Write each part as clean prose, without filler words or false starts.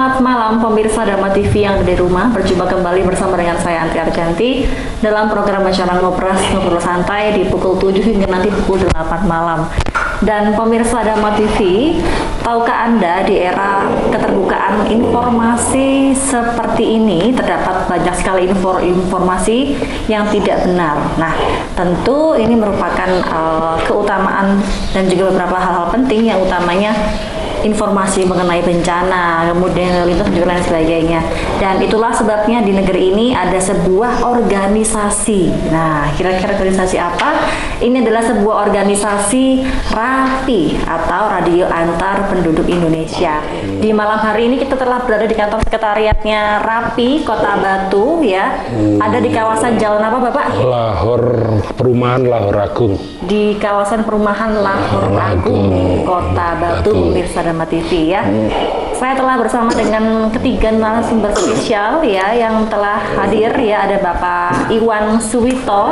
Selamat malam pemirsa Dharma TV yang ada di rumah. Berjumpa kembali bersama dengan saya Antri Arjanti dalam program acara Ngobrol Santai di pukul 7 hingga nanti pukul 8 malam. Dan pemirsa Dharma TV, tahukah Anda di era keterbukaan informasi seperti ini terdapat banyak sekali informasi yang tidak benar. Nah, tentu ini merupakan keutamaan dan juga beberapa hal-hal penting yang utamanya informasi mengenai bencana, kemudian lintas dan juga lain sebagainya. Dan itulah sebabnya di negeri ini ada sebuah organisasi. Nah, kira-kira organisasi apa? Ini adalah sebuah organisasi RAPI atau Radio Antar Penduduk Indonesia. Di malam hari ini kita telah berada di kantor sekretariatnya RAPI Kota Batu ya. Ada di kawasan jalan apa, Bapak? Perumahan Lahor Agung. Di kawasan perumahan Lahor Agung, Kota Batu, pemirsa Dharma TV ya. Saya telah bersama dengan ketiga narasumber spesial ya yang telah hadir ya. Ada Bapak Iwan Suwito,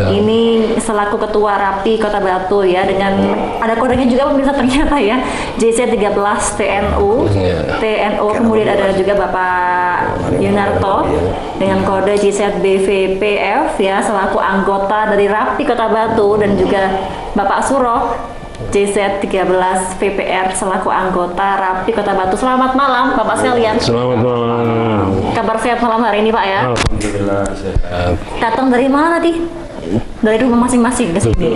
ini selaku Ketua RAPI Kota Batu ya, dengan ada kodenya juga pemirsa ternyata ya, JC13 TNU. Kemudian ada juga Bapak Yunarto dengan kode JZ-BVPF ya, selaku anggota dari RAPI Kota Batu, dan juga Bapak Suro JZ13 VPR selaku anggota RAPI Kota Batu. Selamat malam Bapak sekalian. Selamat malam. Kabar sehat malam hari ini Pak ya? Alhamdulillah sehat. Datang dari mana tadi? Dari rumah masing-masing ke sini.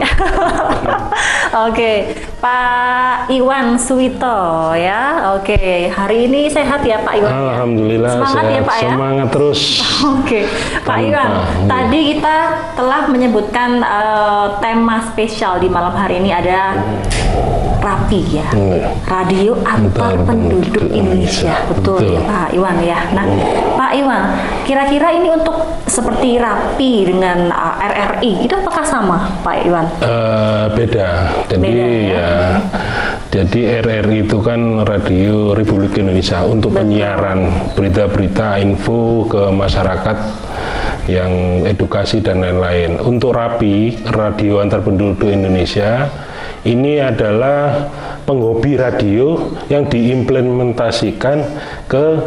Oke, Pak Iwan Suwito ya. Oke, hari ini sehat ya Pak Iwan? Alhamdulillah semangat sehat. Ya Pak ya? Semangat terus. Oke, Pak Iwan, tadi kita telah menyebutkan tema spesial di malam hari ini ada RAPI ya, Radio Antar Penduduk Indonesia. Betul ya Pak Iwan ya. Nah, Pak Iwan, kira-kira ini untuk seperti RAPI dengan RRI itu apakah sama Pak Iwan? Beda. Jadi ya. Jadi RRI itu kan Radio Republik Indonesia untuk penyiaran berita-berita, info ke masyarakat yang edukasi dan lain-lain. Untuk RAPI, Radio Antar Penduduk Indonesia, ini adalah penghobi radio yang diimplementasikan ke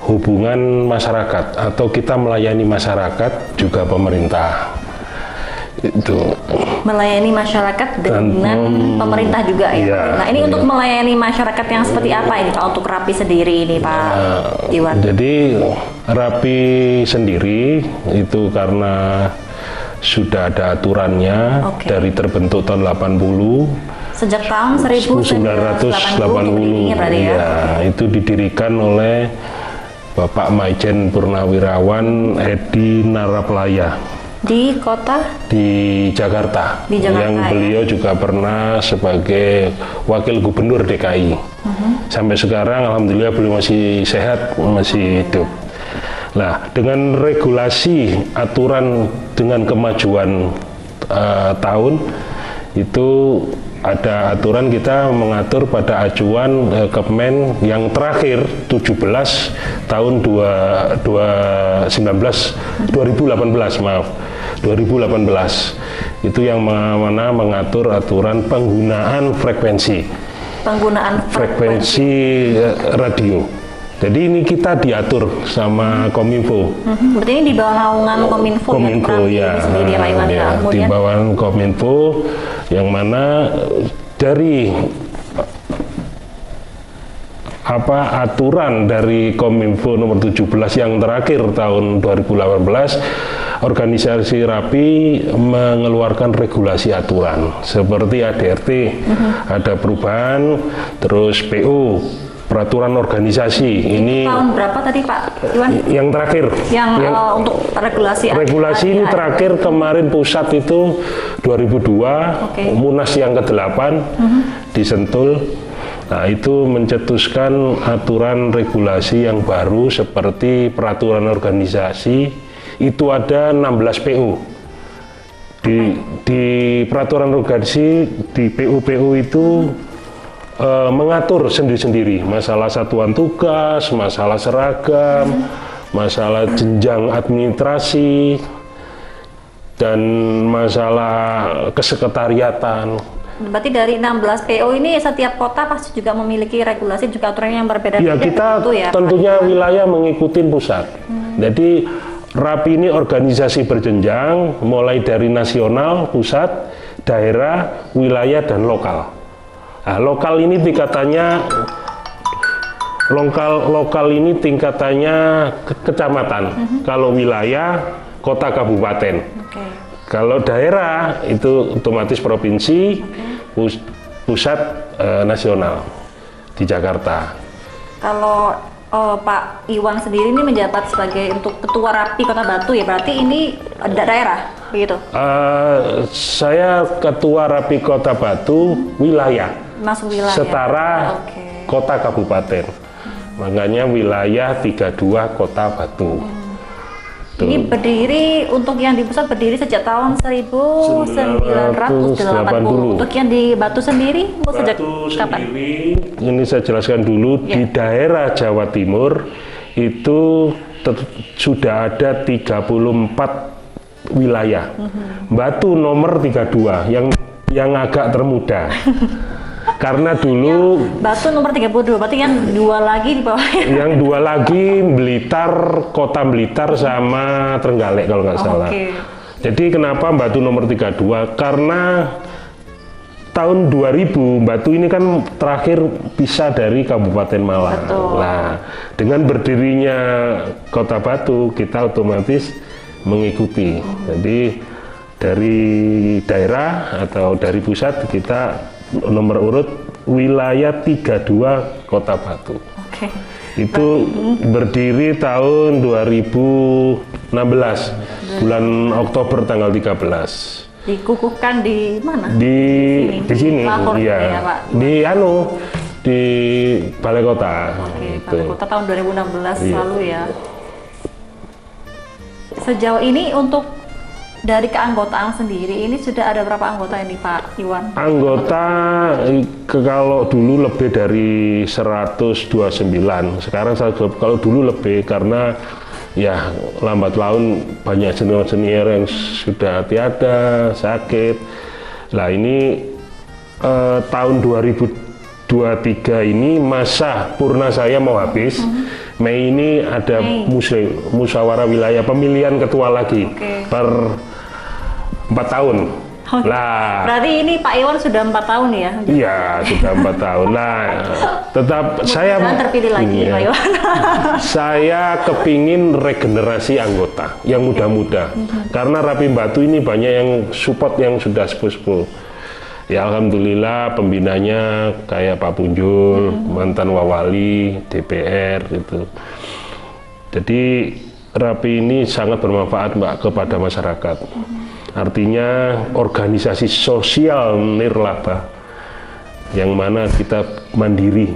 hubungan masyarakat, atau kita melayani masyarakat juga pemerintah. Itu melayani masyarakat dengan pemerintah juga ya. Iya, Nah, ini untuk melayani masyarakat yang seperti apa ini Pak untuk RAPI sendiri ini Pak Iwan? Jadi RAPI sendiri itu karena sudah ada aturannya dari terbentuk tahun 80. Sejak tahun 1980 ya, itu didirikan oleh Bapak Maijen Purnawirawan Edi Naraplaya di kota di Jakarta, yang beliau juga pernah sebagai wakil gubernur DKI. Sampai sekarang alhamdulillah beliau masih sehat, masih hidup. Nah, dengan regulasi aturan dengan kemajuan tahun itu ada aturan, kita mengatur pada acuan Kemen yang terakhir 17 tahun 2018 itu yang mana mengatur aturan penggunaan frekuensi radio. Jadi ini kita diatur sama Kominfo. Berarti ini di bawah naungan Kominfo ya. Di bawah Kominfo, yang mana dari aturan dari Kominfo nomor 17 yang terakhir tahun 2018, organisasi RAPI mengeluarkan regulasi aturan seperti ADRT, ada perubahan, terus PO, peraturan organisasi. Ini tahun berapa tadi Pak Iwan? Yang terakhir. Yang untuk regulasi ini terakhir kemarin pusat itu 2002, Munas yang ke-8 di Sentul. Nah, itu mencetuskan aturan regulasi yang baru seperti peraturan organisasi, itu ada 16 PO. Di peraturan organisasi, di PO-PO itu mengatur sendiri-sendiri masalah satuan tugas, masalah seragam, masalah jenjang administrasi, dan masalah kesekretariatan. berarti dari 16 PO ini setiap kota pasti juga memiliki regulasi juga aturan yang berbeda-beda. Ya, kita gitu ya, tentunya wilayah mengikuti pusat. Jadi RAPI ini organisasi berjenjang, mulai dari nasional, pusat, daerah, wilayah, dan lokal. Nah, lokal ini tingkatannya kecamatan. Kalau wilayah, kota, kabupaten. Kalau daerah itu otomatis provinsi, pusat, nasional di Jakarta. Kalau Pak Iwan sendiri ini menjabat sebagai untuk Ketua RAPI Kota Batu ya, berarti ini daerah begitu? Saya Ketua RAPI Kota Batu wilayah. Masuk wilayah. Setara kota kabupaten. Makanya wilayah 32 Kota Batu. Ini berdiri, untuk yang di pusat berdiri sejak tahun 1980. Untuk yang di Batu sendiri, sejak kapan? Ini saya jelaskan dulu, di daerah Jawa Timur itu sudah ada 34 wilayah. Batu nomor 32, yang agak termuda. Karena dulu Batu nomor 32, berarti yang dua lagi di bawah. Yang dua lagi Blitar, Kota Blitar sama Trenggalek kalau nggak salah. Jadi kenapa Batu nomor 32? Karena tahun 2000 Batu ini kan terakhir pisah dari Kabupaten Malang. Nah, dengan berdirinya Kota Batu kita otomatis mengikuti. Jadi dari daerah atau dari pusat kita nomor urut wilayah 32 Kota Batu. Itu berdiri tahun 2016 bulan Oktober tanggal 13. Dikukuhkan di mana? Di sini, iya. Di Balai Kota. Balai Kota tahun 2016 lalu ya. Sejauh ini untuk dari keanggotaan sendiri ini sudah ada berapa anggota ini Pak Iwan? Anggota kalau dulu lebih dari 129. Sekarang kalau dulu lebih karena ya lambat laun banyak senior-senior yang sudah tiada, sakit. Nah ini tahun 2023 ini masa purna saya mau habis. Mei ini ada musyawarah wilayah pemilihan ketua lagi per 4 tahun. Lah, berarti ini Pak Iwan sudah 4 tahun ya? Iya, sudah 4 tahun. Nah, tetap saya terpilih lagi, Pak Iwan. Saya kepingin regenerasi anggota yang muda-muda. Karena RAPI Batu ini banyak yang support yang sudah sepuh-sepuh. Ya alhamdulillah pembinanya kayak Pak Punjul, mantan Wawali, DPR itu. Jadi RAPI ini sangat bermanfaat Mbak kepada masyarakat. Artinya organisasi sosial nirlaba yang mana kita mandiri,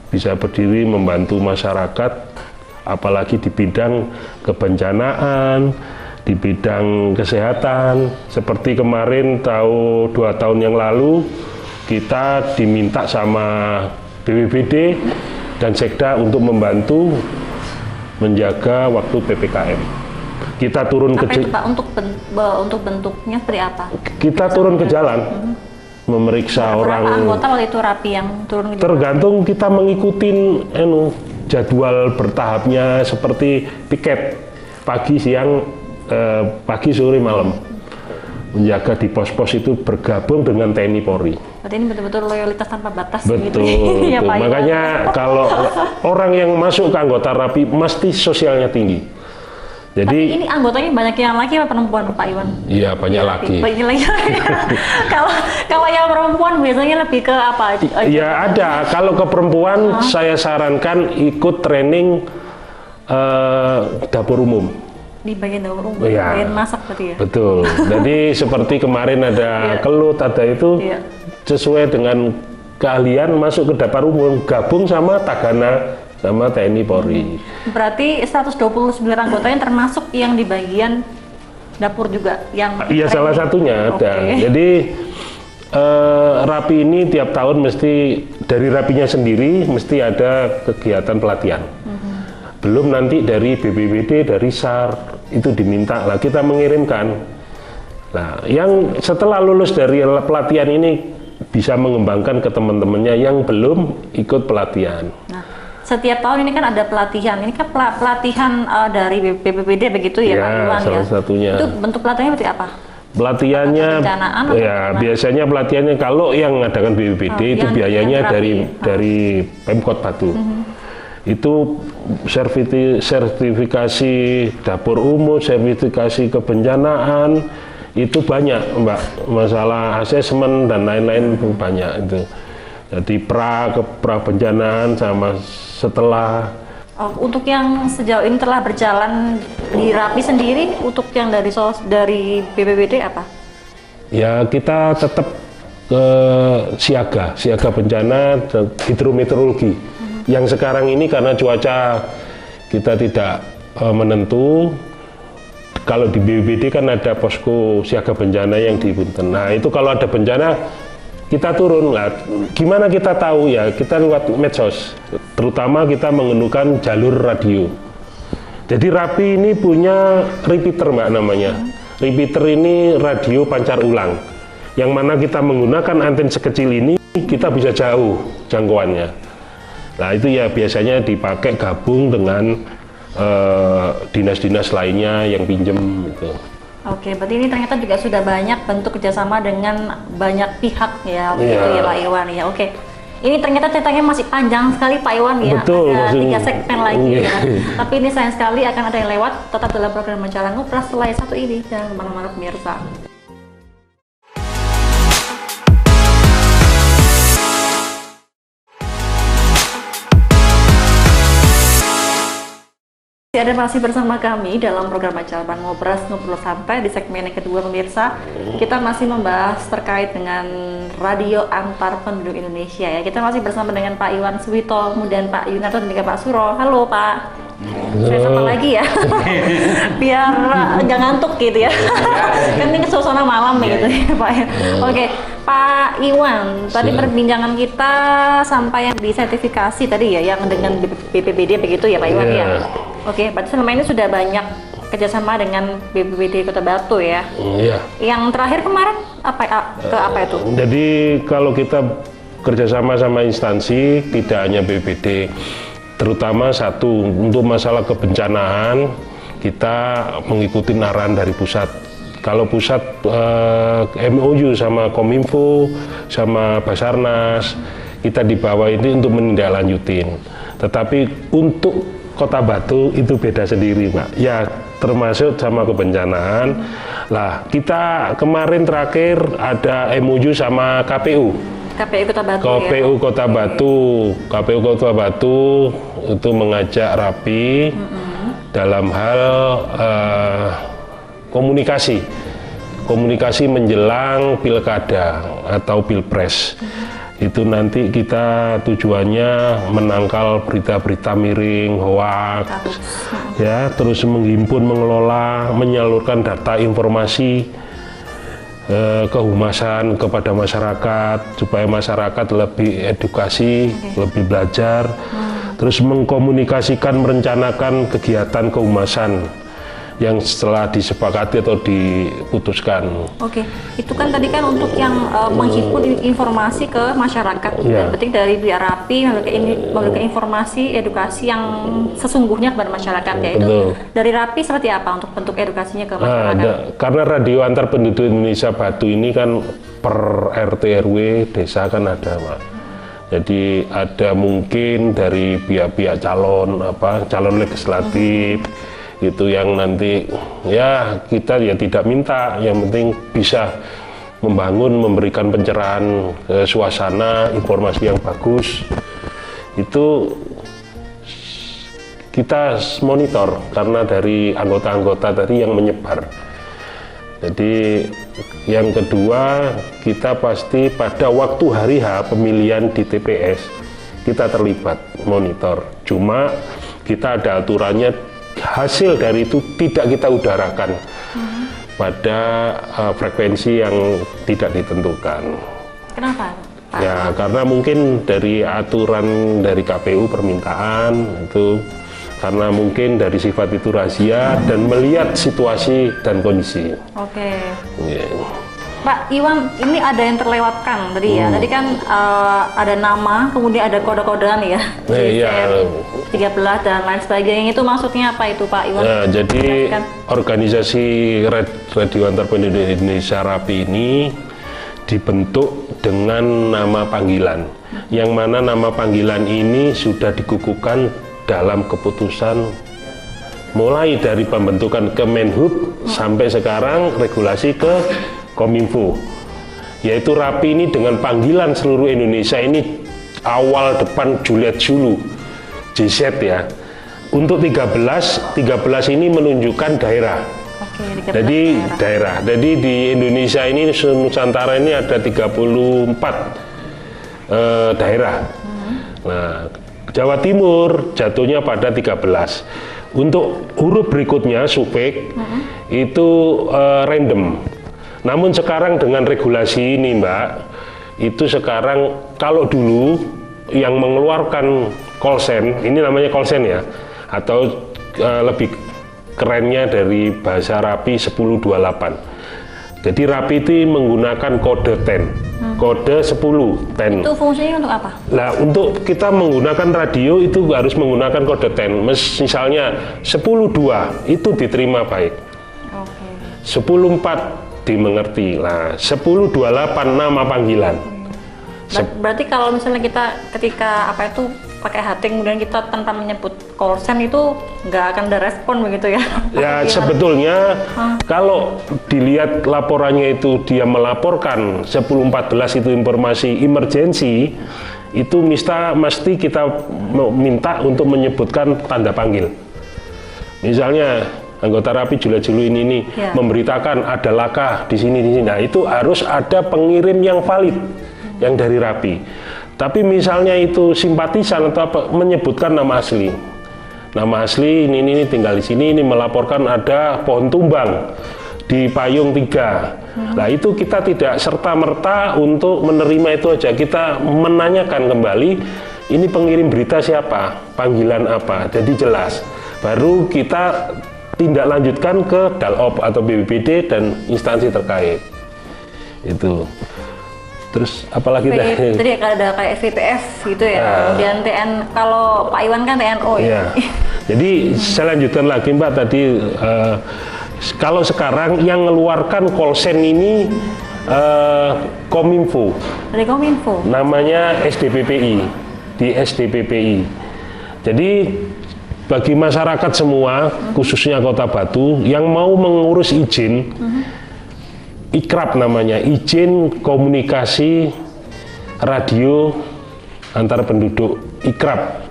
bisa berdiri membantu masyarakat, apalagi di bidang kebencanaan, di bidang kesehatan. Seperti kemarin 2 tahun yang lalu kita diminta sama BPBD dan Sekda untuk membantu menjaga waktu PPKM. Kita turun ke Pak, untuk bentuknya seperti apa? Kita turun ke jalan, memeriksa orang. Berapa anggota waktu itu RAPI yang turun ke jalan? Tergantung kita mengikuti jadwal bertahapnya seperti piket pagi, siang, pagi, sore, malam. Menjaga di pos-pos itu bergabung dengan TNI Polri. Berarti ini betul-betul loyalitas tanpa batas. Betul. Gitu. Ya, Pak, makanya kalau orang yang masuk ke anggota RAPI mesti sosialnya tinggi. Jadi tapi ini anggotanya banyak yang laki atau perempuan Pak Iwan? Iya, banyak laki. Banyak laki. Kalau yang perempuan biasanya lebih ke apa? Ya ada. Kalau ke perempuan saya sarankan ikut training dapur umum. Di bagian dapur umum, ya, bagian masak berarti ya? Betul. Jadi seperti kemarin ada kelut, ada itu sesuai dengan keahlian masuk ke dapur umum, gabung sama Tagana sama TNI Polri. Berarti 129 anggotanya termasuk yang di bagian dapur juga? Iya, salah satunya ada. Jadi RAPI ini tiap tahun mesti dari RAPI-nya sendiri mesti ada kegiatan pelatihan. Belum nanti dari BPBD, dari SAR itu diminta lah kita mengirimkan. Nah, yang setelah lulus dari pelatihan ini bisa mengembangkan ke teman-temannya yang belum ikut pelatihan. Nah, setiap tahun ini kan ada pelatihan. Ini kan pelatihan dari BPBD begitu ya, Pak Iwan ya. Salah satunya. Itu bentuk pelatihannya seperti apa? Pelatihannya ya biasanya pelatihannya kalau yang mengadakan BPBD itu biayanya dari Pemkot Batu. Itu sertifikasi dapur umum, sertifikasi kebencanaan, itu banyak Mbak, masalah asesmen dan lain-lain banyak itu. Jadi pra bencanaan sama setelah. Untuk yang sejauh ini telah berjalan di Rapi sendiri, untuk yang dari BPBD apa? Ya kita tetap ke siaga bencana hidrometeorologi. Yang sekarang ini karena cuaca kita tidak menentu, kalau di BPBD kan ada posko siaga bencana yang di Punten. Nah itu kalau ada bencana kita turun lah. Gimana kita tahu ya? Kita lewat medsos. Terutama kita menggunakan jalur radio. Jadi Rapi ini punya repeater Mbak namanya. Repeater ini radio pancar ulang. Yang mana kita menggunakan anten sekecil ini kita bisa jauh jangkauannya. Nah itu ya biasanya dipakai gabung dengan dinas-dinas lainnya yang pinjem gitu. Oke, berarti ini ternyata juga sudah banyak bentuk kerjasama dengan banyak pihak ya, begitu ya Pak Iwan ya. Oke, ini ternyata ceritanya masih panjang sekali Pak Iwan ya. Betul, ada 3 segmen lagi ya. Tapi ini sayang sekali akan ada yang lewat. Tetap dalam program Bicara Ngopras setelah yang satu ini. Jangan kemana-mana pemirsa. Ada masih bersama kami dalam program acara Ngobras Ngobrol Santai di segmen yang kedua pemirsa. Kita masih membahas terkait dengan radio antar penduduk Indonesia ya. Kita masih bersama dengan Pak Iwan Suwito, kemudian Pak Yunarto dan juga Pak Suro. Halo Pak. Saya sapa lagi ya. Biar nggak ngantuk gitu ya. Kan ini suasana malam gitu ya Pak. Oke. Pak Iwan, tadi perbincangan kita sampai yang di sertifikasi tadi ya, yang dengan BPBD begitu ya Pak Iwan ya. Oke, berarti selama ini sudah banyak kerjasama dengan BPBD Kota Batu ya. Iya. Yang terakhir kemarin apa itu? Jadi kalau kita kerjasama sama instansi, tidak hanya BPBD, terutama satu untuk masalah kebencanaan kita mengikuti arahan dari pusat. Kalau pusat MOU sama Kominfo, sama Basarnas, kita di bawah ini untuk menindaklanjutin. Tetapi untuk Kota Batu itu beda sendiri, Mbak. Ya, termasuk sama kebencanaan. Lah, kita kemarin terakhir ada MOU sama KPU. KPU Kota Batu KPU ya? Kota Batu. KPU Kota Batu itu mengajak Rapi dalam hal komunikasi menjelang pilkada atau pilpres. Itu nanti kita tujuannya menangkal berita-berita miring, hoax, ya, terus menghimpun, mengelola, menyalurkan data informasi kehumasan kepada masyarakat supaya masyarakat lebih edukasi, lebih belajar, terus mengkomunikasikan, merencanakan kegiatan kehumasan yang setelah disepakati atau diputuskan. Oke, itu kan tadi kan untuk yang menghimpun informasi ke masyarakat. Ya. Berarti dari Rapi memberikan informasi edukasi yang sesungguhnya kepada masyarakat ya. Itu dari Rapi seperti apa untuk bentuk edukasinya ke masyarakat? Karena radio antar penduduk Indonesia Batu ini kan per RT RW desa kan ada, Pak. Jadi ada mungkin dari pihak-pihak calon legislatif itu yang nanti ya kita ya tidak minta, yang penting bisa membangun, memberikan pencerahan suasana, informasi yang bagus, itu kita monitor karena dari anggota-anggota tadi yang menyebar. Jadi yang kedua, kita pasti pada waktu hari H pemilihan di TPS kita terlibat monitor, cuma kita ada aturannya. Hasil dari itu tidak kita udarakan pada frekuensi yang tidak ditentukan. Kenapa, Pak? Ya, karena mungkin dari aturan dari KPU permintaan itu, karena mungkin dari sifat itu rahasia dan melihat situasi dan kondisi. Oke. Yeah. Pak Iwan, ini ada yang terlewatkan tadi ya. Tadi kan ada nama, kemudian ada kode-kodean ya. Iya. 13 dan lain sebagainya. Itu maksudnya apa itu Pak Iwan? Nah, jadi organisasi Radio Antar Pendidik Indonesia RAPI ini dibentuk dengan nama panggilan. Yang mana nama panggilan ini sudah dikukuhkan dalam keputusan mulai dari pembentukan Kemenhub sampai sekarang regulasi ke Kominfo, yaitu RAPI ini dengan panggilan seluruh Indonesia ini awal depan Juliet Zulu JZ ya. Untuk 13 ini menunjukkan daerah. Oke, Jadi daerah. Jadi di Indonesia ini Nusantara ini ada 34 daerah. Nah, Jawa Timur jatuhnya pada 13. Untuk huruf berikutnya suffix itu random. Namun sekarang dengan regulasi ini Mbak, itu sekarang kalau dulu yang mengeluarkan kolsen, ini namanya kolsen ya, atau lebih kerennya dari bahasa RAPI 1028. Jadi RAPI itu menggunakan kode 10, kode 10. Itu fungsinya untuk apa? Nah, untuk kita menggunakan radio itu harus menggunakan kode 10. Misalnya 10.2 itu diterima baik. Oke. 10.4 dimengerti. Nah, 10.28 nama panggilan. Berarti kalau misalnya kita ketika apa itu pakai HT kemudian kita tanpa menyebut call-sen itu nggak akan ada respon begitu ya? Ya sebetulnya kalau dilihat laporannya itu dia melaporkan 10.14 itu informasi emergensi, itu mesti kita minta untuk menyebutkan tanda panggil. Misalnya anggota RAPI Juliet Zulu ini memberitakan ada laka di sini. Nah, itu harus ada pengirim yang valid yang dari RAPI. Tapi misalnya itu simpatisan atau apa, menyebutkan nama asli. Nama asli ini tinggal di sini, ini melaporkan ada pohon tumbang di payung 3. Nah, itu kita tidak serta-merta untuk menerima itu aja. Kita menanyakan kembali, ini pengirim berita siapa, panggilan apa, jadi jelas. Baru kita tindak lanjutkan ke Dalop atau BPBD dan instansi terkait. Itu. Terus apalagi tadi ada kayak SPPS gitu ya. Kemudian TN, kalau Pak Iwan kan TNO ya. Jadi saya lanjutkan lagi Mbak tadi, kalau sekarang yang mengeluarkan kolsen ini Kominfo. Dari Kominfo. Namanya SDPPI, di SDPPI. Jadi bagi masyarakat semua, khususnya Kota Batu, yang mau mengurus izin, IKRAP namanya, izin komunikasi radio antar penduduk, IKRAP.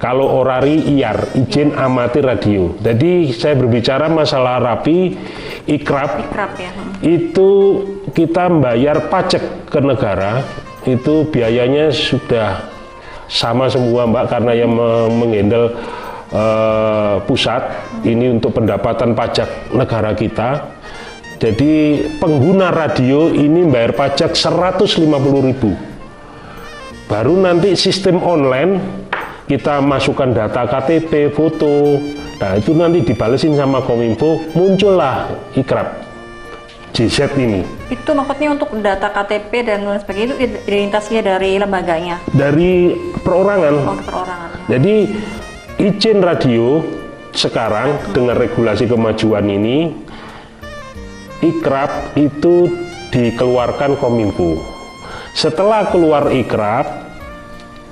Kalau orari IAR, izin amatir radio. Jadi saya berbicara masalah RAPI, IKRAP ya. Itu kita membayar pajak ke negara, itu biayanya sudah sama semua Mbak, karena yang menghandle pusat ini untuk pendapatan pajak negara kita. Jadi pengguna radio ini bayar pajak 150.000. Baru nanti sistem online kita masukkan data KTP, foto. Nah, itu nanti dibalesin sama Kominfo, muncullah IKRAP JZ ini. Itu maksudnya untuk data KTP dan lain sebagainya, itu identitasnya dari lembaganya? Dari perorangan. Oh, perorangan. Jadi izin radio sekarang dengan regulasi kemajuan ini, IKRAP itu dikeluarkan Kominfo. Setelah keluar IKRAP,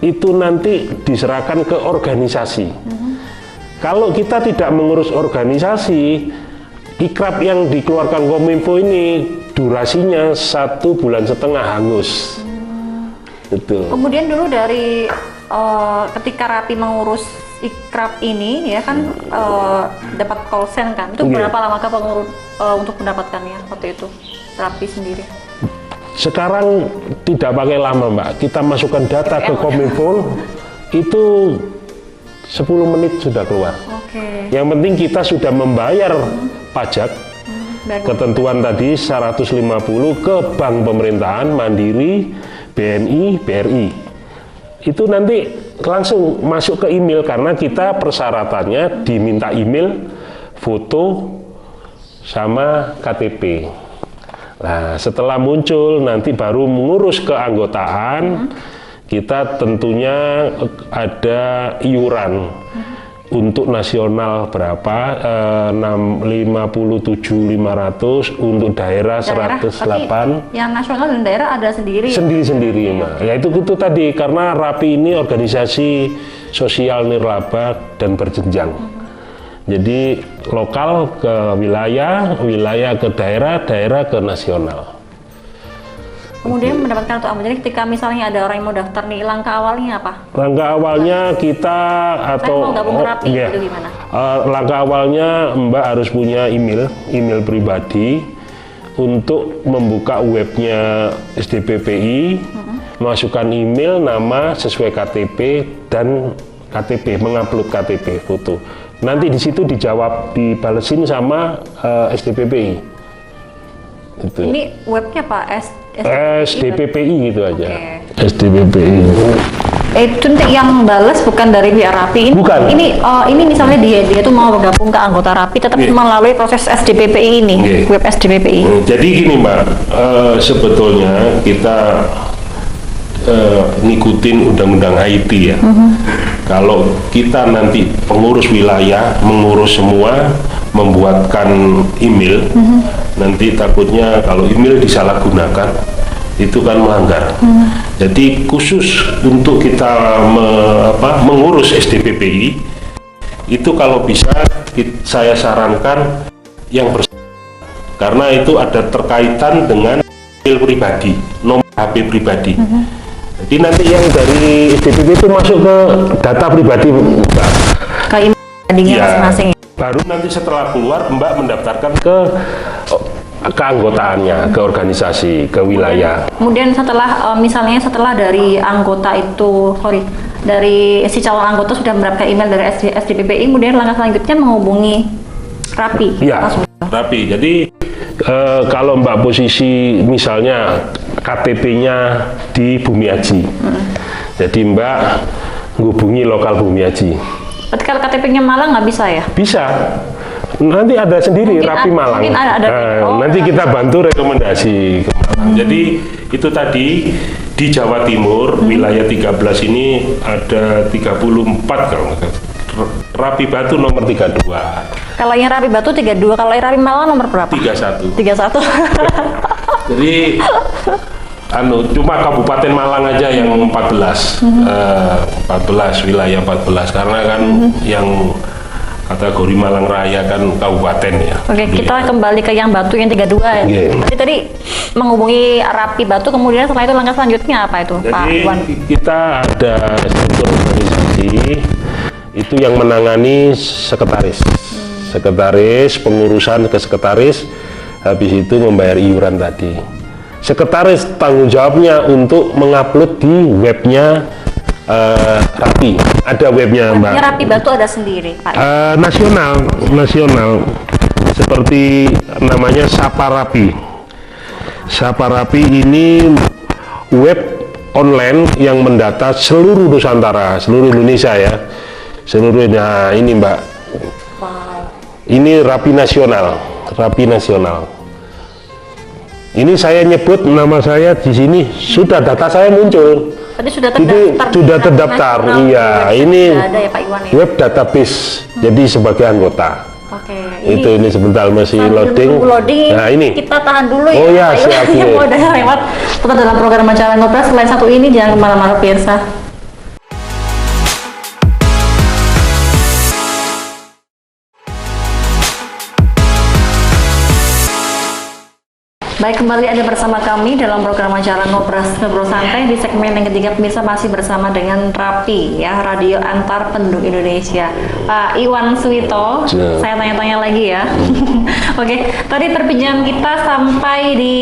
itu nanti diserahkan ke organisasi. Kalau kita tidak mengurus organisasi, IKRAP yang dikeluarkan Kominfo ini durasinya 1,5 bulan hangus. Itu. Kemudian dulu dari ketika RAPI mengurus IKRAP ini ya kan dapat kolsen kan, itu berapa lama untuk mendapatkannya waktu itu RAPI sendiri? Sekarang tidak pakai lama Mbak, kita masukkan data ke Kominfo itu 10 menit sudah keluar. Yang penting kita sudah membayar pajak ketentuan tadi 150 ke bank pemerintahan, Mandiri, BNI, BRI. Itu nanti langsung masuk ke email karena kita persyaratannya diminta email, foto, sama KTP. Nah, setelah muncul nanti baru mengurus keanggotaan, kita tentunya ada iuran. Untuk nasional berapa? 57.500, untuk daerah 108. Yang nasional dan daerah ada sendiri. Sendiri-sendiri, Mbak. Ya itu tadi, karena RAPI ini organisasi sosial nirlaba dan berjenjang. Jadi lokal ke wilayah, wilayah ke daerah, daerah ke nasional. Kemudian mendapatkan kartu apa? Jadi ketika misalnya ada orang yang mau daftar nih, langkah awalnya apa? Langkah awalnya kita Saya mau gabung ke RAPI, itu gimana? Langkah awalnya Mbak harus punya email pribadi untuk membuka webnya SDPPI, masukkan email, nama sesuai KTP dan KTP, mengupload KTP foto. Nanti di situ dijawab, dibalesin sama SDPPI. Itu. Ini webnya Pak SDPPI gitu aja. Okay. SDPPI. Itu nanti yang balas bukan dari pihak RAPI. Bukan. Ini misalnya dia tuh mau bergabung ke anggota RAPI, tetap melalui proses SDPPI ini, web SDPPI. Jadi gini Mbak, sebetulnya kita ngikutin undang-undang IT ya. Kalau kita nanti pengurus wilayah mengurus semua, membuatkan email, nanti takutnya kalau email disalahgunakan, itu kan melanggar. Jadi khusus untuk kita mengurus SDPPI, itu kalau bisa saya sarankan yang karena itu ada terkaitan dengan email pribadi, nomor HP pribadi. Jadi nanti yang dari SDPP itu masuk ke data pribadi Mbak. Ke email pribadinya masing-masing. Baru nanti setelah keluar Mbak mendaftarkan ke keanggotaannya, ke organisasi, ke wilayah. Kemudian setelah misalnya setelah dari anggota itu, dari si calon anggota sudah mendapatkan email dari SDPPI, kemudian langkah selanjutnya menghubungi RAPI. Iya, RAPI. Jadi kalau Mbak posisi misalnya KTP-nya di Bumiaji, jadi Mbak menghubungi lokal Bumiaji. Berarti kalau KTP-nya Malang nggak bisa ya? Bisa. Nanti ada sendiri RAPI Malang. Nanti kita bantu rekomendasi ke Malang. Jadi itu tadi di Jawa Timur wilayah 13 ini ada 34 kalau nggak salah. Rapi Batu nomor 32. Kalau yang Rapi Batu 32, kalau yang Rapi Malang nomor berapa? 31. 31. Jadi cuma Kabupaten Malang aja yang 14. 14 wilayah 14 karena kan yang kategori Malang Raya kan kabupaten ya. Oke, kita kembali ke yang Batu yang 32 ya. Jadi tadi menghubungi Rapi Batu, kemudian setelah itu langkah selanjutnya apa itu, Pak Iwan? Kita ada struktur organisasi itu yang menangani sekretaris. Sekretaris, pengurusan ke sekretaris, habis itu membayar iuran tadi. Sekretaris tanggung jawabnya untuk mengupload di webnya RAPI. Ada webnya Mbak. Rapi Batu ada sendiri Pak? Nasional. Seperti namanya Sapa Rapi. Sapa Rapi ini web online yang mendata seluruh Nusantara, seluruh Indonesia ya. Seluruhnya ini Mbak. Ini Rapi Nasional. Ini saya nyebut nama saya di sini, sudah data saya muncul. Tadi sudah terdaftar. Iya, ini ada ya, Pak Iwan, ya? Web database. Jadi sebagai anggota. Oke. Ini sebentar masih loading. Nah ini. Kita tahan dulu ya. Oh ya, siap. Yang mau udah lewat. Tetap dalam program Acara Ngobras. Selain satu ini jangan kemana-mana pemirsa. Baik, kembali Anda bersama kami dalam program acara Ngobras Ngobrol Santai di segmen yang ketiga. Pemirsa masih bersama dengan RAPI ya, Radio Antar Penduduk Indonesia. Pak Iwan Suwito, saya tanya-tanya lagi ya. Oke, tadi perbincangan kita sampai di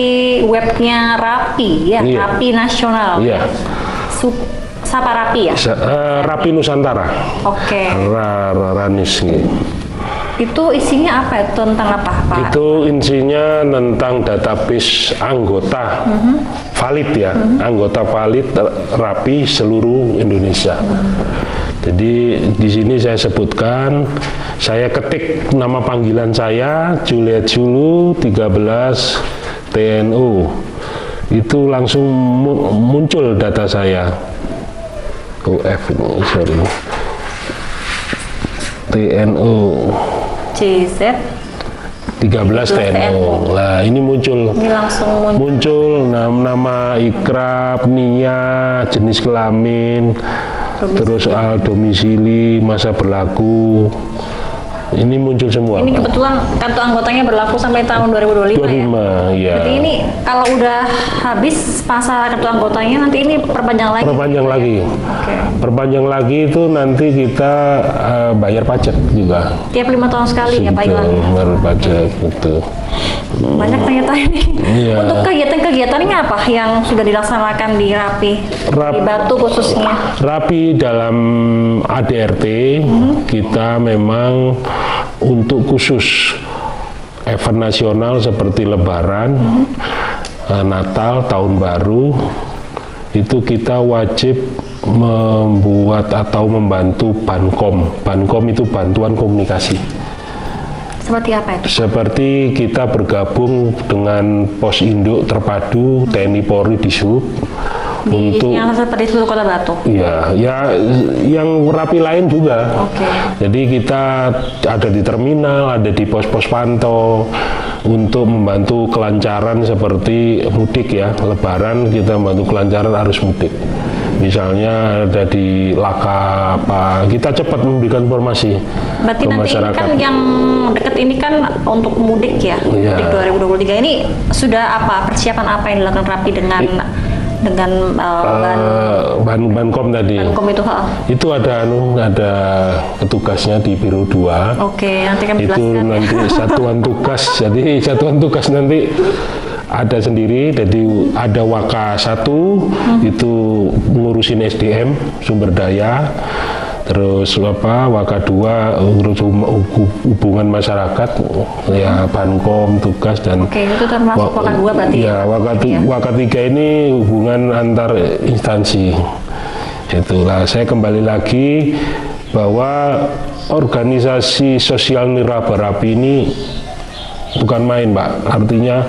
webnya RAPI ya, RAPI Nasional. Iya. Sapa RAPI ya? RAPI Nusantara. Oke. Ranis gitu. Itu isinya apa ya? Tentang apa, Pak? Itu isinya tentang database anggota valid ya, anggota valid RAPI seluruh Indonesia. Jadi di sini saya sebutkan, saya ketik nama panggilan saya Juliet Julu 13 TNO, itu langsung muncul data saya. UF ini, sorry. TNO. CZ 13 TNO. Nah, ini muncul. Ini langsung muncul nama ikrab, niat, jenis kelamin, terus domisili, masa berlaku. Ini muncul semua. Ini kebetulan kartu anggotanya berlaku sampai tahun 2025 ya. Jadi ini kalau udah habis masa kartu anggotanya, nanti ini perpanjang lagi. Perpanjang lagi. Okay. Perpanjang lagi itu nanti kita bayar pajak juga. Tiap 5 tahun sekali ya Pak Iwan. Bayar pajak gitu. Banyak ternyata ini. Iya. Untuk kegiatan-kegiatannya apa yang sudah dilaksanakan di Rapi? Di Batu khususnya. Rapi dalam ADRT kita memang untuk khusus event nasional seperti Lebaran, Natal, Tahun Baru, itu kita wajib membuat atau membantu Bankom. Bankom itu bantuan komunikasi. Seperti apa itu? Seperti kita bergabung dengan pos induk terpadu TNI Polri di Sub untuk yang seperti seluruh Kota Batu. Ya yang Rapi lain juga. Jadi kita ada di terminal, ada di pos-pos pantau untuk membantu kelancaran seperti mudik ya. Lebaran kita membantu kelancaran arus mudik. Misalnya ada di Laka apa, kita cepat memberikan informasi berarti ke nanti masyarakat. Kan yang dekat ini kan untuk mudik ya, mudik 2023 ini sudah apa persiapan apa yang dilakukan Rapi dengan Bankom tadi. Bankom itu ada petugasnya di Biro 2. Nanti kami itu jelaskan. Nanti satuan tugas. Jadi satuan tugas nanti ada sendiri, jadi ada Waka 1 itu ngurusin SDM, sumber daya, terus Waka 2 ngurus hubungan masyarakat, ya Bankom tugas dan itu termasuk Waka 2 berarti ya. Waka 3 ini hubungan antar instansi. Itulah saya kembali lagi bahwa organisasi sosial niraba Rapi ini bukan main, Pak. Artinya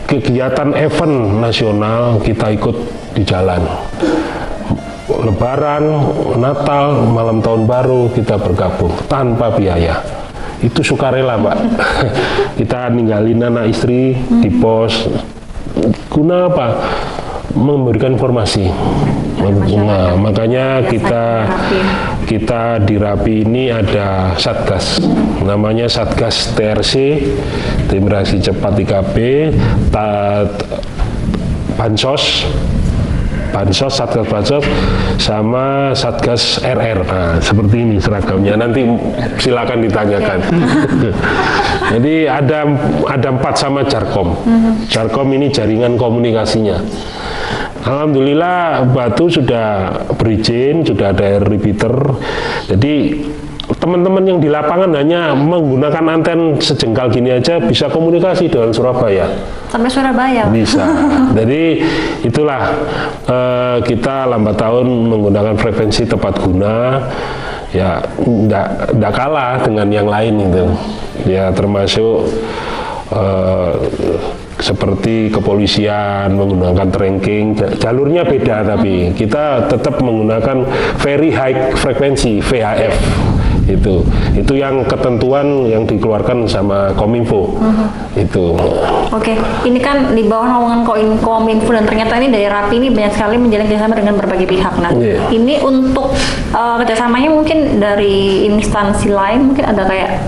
kegiatan event nasional kita ikut di jalan. Lebaran, Natal, malam tahun baru kita bergabung tanpa biaya. Itu sukarela, Pak. Kita ninggalin anak istri di pos. Guna apa? Memberikan informasi. Nah, makanya kita di Rapi ini ada Satgas, namanya Satgas TRC, Tim Reaksi Cepat IKP, Bansos, Satgas Bansos, sama Satgas RR. Nah, seperti ini seragamnya. Nanti silakan ditanyakan. Jadi ada 4 sama Jarkom. Jarkom ini jaringan komunikasinya. Alhamdulillah Batu sudah berizin, sudah ada air repeater. Jadi teman-teman yang di lapangan hanya menggunakan anten sejengkal gini aja bisa komunikasi dengan Surabaya. Sampai Surabaya? Bisa. Jadi itulah kita lambat tahun menggunakan frekuensi tepat guna. Ya enggak kalah dengan yang lain itu. Ya termasuk seperti kepolisian menggunakan tracking, jalurnya beda tapi kita tetap menggunakan very high frekuensi VHF. Itu yang ketentuan yang dikeluarkan sama Kominfo. Itu. Ini kan di bawah naungan Kominfo dan ternyata ini dari Rapi ini banyak sekali menjalin kerjasama dengan berbagai pihak. Nah, ini untuk kerjasamanya mungkin dari instansi lain mungkin ada kayak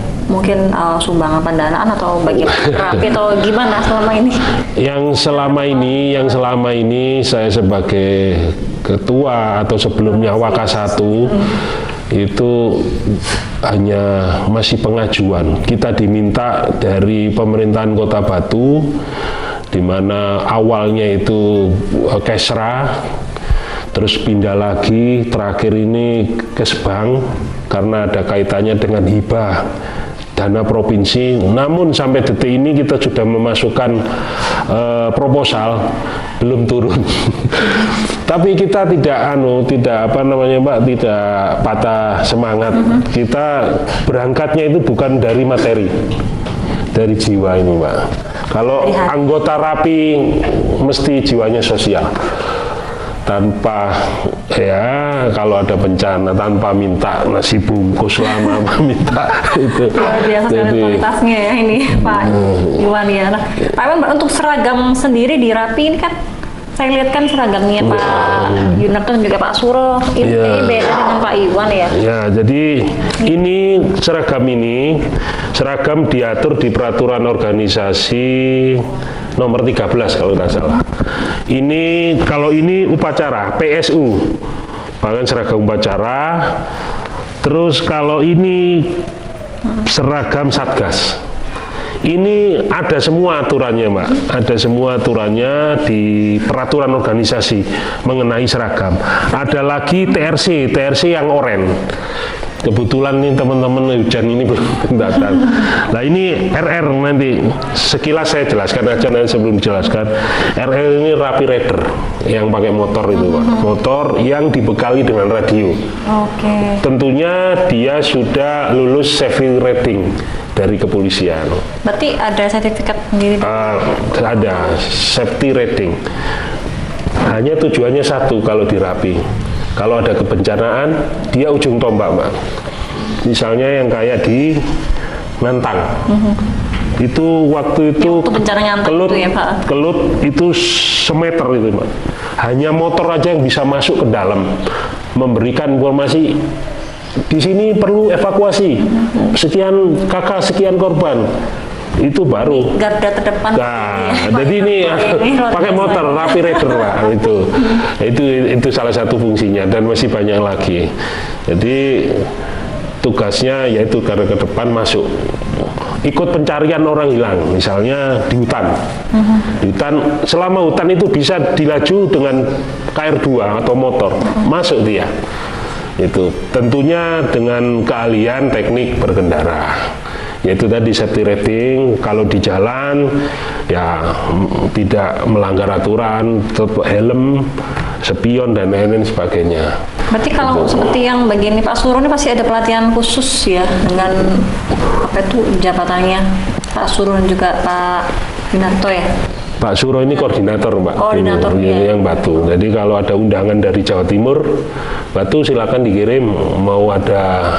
sumbangan pendanaan atau bagi Rapi atau gimana selama ini? Yang selama ini saya sebagai ketua atau sebelumnya Waka 1 itu hanya masih pengajuan. Kita diminta dari pemerintahan Kota Batu, di mana awalnya itu Kesra, terus pindah lagi, terakhir ini Kesbang karena ada kaitannya dengan hibah dana provinsi. Namun sampai detik ini kita sudah memasukkan proposal, belum turun. Tapi kita tidak patah semangat. Kita berangkatnya itu bukan dari materi, dari jiwa ini, Mbak. Kalau anggota Rapi mesti jiwanya sosial. Tanpa ya kalau ada bencana tanpa minta nasi bungkus lama minta itu. Luar biasa sekali kualitasnya ya ini Pak Iwan ya. Nah, Pak Iwan, untuk seragam sendiri di Rapi ini kan saya lihat kan seragamnya Pak Yunarto juga Pak Suro ini beda dengan Pak Iwan ya. Ya, jadi ini seragam diatur di peraturan organisasi nomor 13 kalau tidak salah. Ini kalau ini upacara PSU, bahkan seragam upacara. Terus kalau ini seragam Satgas. Ini ada semua aturannya, Mbak. Ada semua aturannya di peraturan organisasi mengenai seragam. Ada lagi TRC yang oranye. Kebetulan nih teman-teman hujan ini belum datang. Nah ini RR nanti sekilas saya jelaskan aja nanti sebelum dijelaskan. RR ini Rapi Rider yang pakai motor itu, Pak. Motor yang dibekali dengan radio. Oke. Tentunya dia sudah lulus safety rating dari kepolisian. Berarti ada sertifikat sendiri? Ada safety rating. Hanya tujuannya satu kalau di Rapi. Kalau ada kebencanaan, dia ujung tombak, Mbak. Misalnya yang kayak di Ngantang. Itu waktu itu kelut, itu ya, Pak? Kelut itu semeter itu, Mbak. Hanya motor aja yang bisa masuk ke dalam, memberikan informasi di sini perlu evakuasi, sekian kakak, sekian korban. Itu baru garda terdepan. Nah, jadi ini pakai motor Rapi Rider, Pak. Itu salah satu fungsinya dan masih banyak lagi. Jadi tugasnya yaitu garda ke depan masuk ikut pencarian orang hilang, misalnya di hutan. Di hutan, selama hutan itu bisa dilaju dengan KR2 atau motor, masuk dia. Itu tentunya dengan keahlian teknik berkendara. Yaitu tadi safety rating, kalau di jalan ya tidak melanggar aturan, tetap helm, spion dan lain-lain sebagainya. Berarti kalau seperti yang bagian Pak Suro ini pasti ada pelatihan khusus ya dengan apa itu jabatannya Pak Suro dan juga Pak Yunarto ya? Pak Suro ini koordinator, Mbak. Koordinator yang Batu. Jadi kalau ada undangan dari Jawa Timur, Batu silakan dikirim mau ada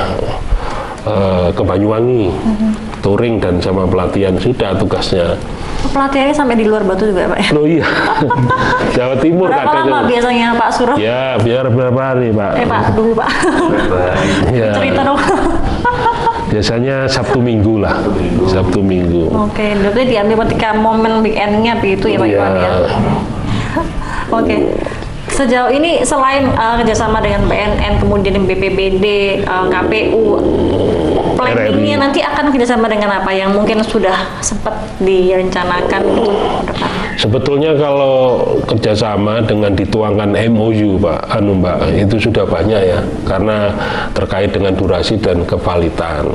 ke Banyuwangi, touring dan sama pelatihan, sudah tugasnya. Pelatihannya sampai di luar Batu juga, Pak? Oh iya, Jawa Timur berapa lama biasanya Pak Suro? Ya, biar berapa hari, Pak? Pak, dulu Pak. Ya. Cerita dong. Biasanya Sabtu Minggu lah, Sabtu Minggu. Oke, berarti diambil ketika momen weekendnya begitu ya Pak Iwan ya? Oke. Sejauh ini selain kerjasama dengan BNN, kemudian BPBD, KPU, planningnya nanti akan kerjasama dengan apa yang mungkin sudah sempat direncanakan ke depan? Sebetulnya kalau kerjasama dengan dituangkan MOU, Mbak, itu sudah banyak ya, karena terkait dengan durasi dan kevalitan.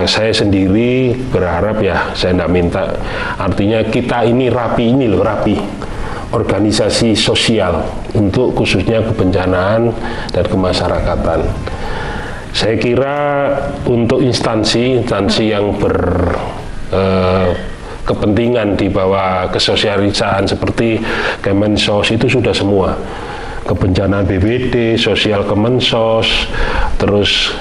Saya sendiri berharap ya, saya tidak minta, artinya kita ini Rapi ini loh, Rapi. Organisasi sosial untuk khususnya kebencanaan dan kemasyarakatan. Saya kira untuk instansi yang berkepentingan di bawah kesosialisaan seperti Kemensos itu sudah semua. Kebencanaan BPD, sosial Kemensos, terus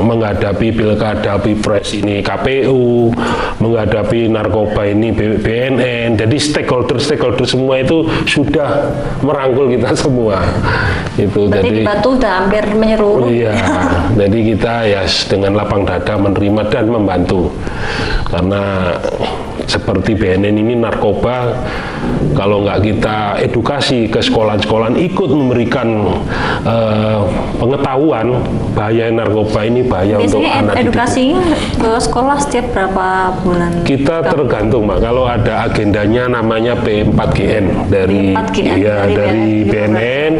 menghadapi pilkada Pilpres ini KPU, menghadapi narkoba ini BNN. Jadi stakeholder semua itu sudah merangkul kita semua. Itu berarti di Batu sudah hampir menyeluruh. Iya, jadi kita ya dengan lapang dada menerima dan membantu. Karena seperti BNN ini narkoba, kalau nggak kita edukasi ke sekolah-sekolah ikut memberikan pengetahuan bahaya narkoba ini bahaya untuk anak didik. Edukasi ke sekolah setiap berapa bulan? Kita tergantung, Mbak. Kalau ada agendanya namanya P4GN dari BNN,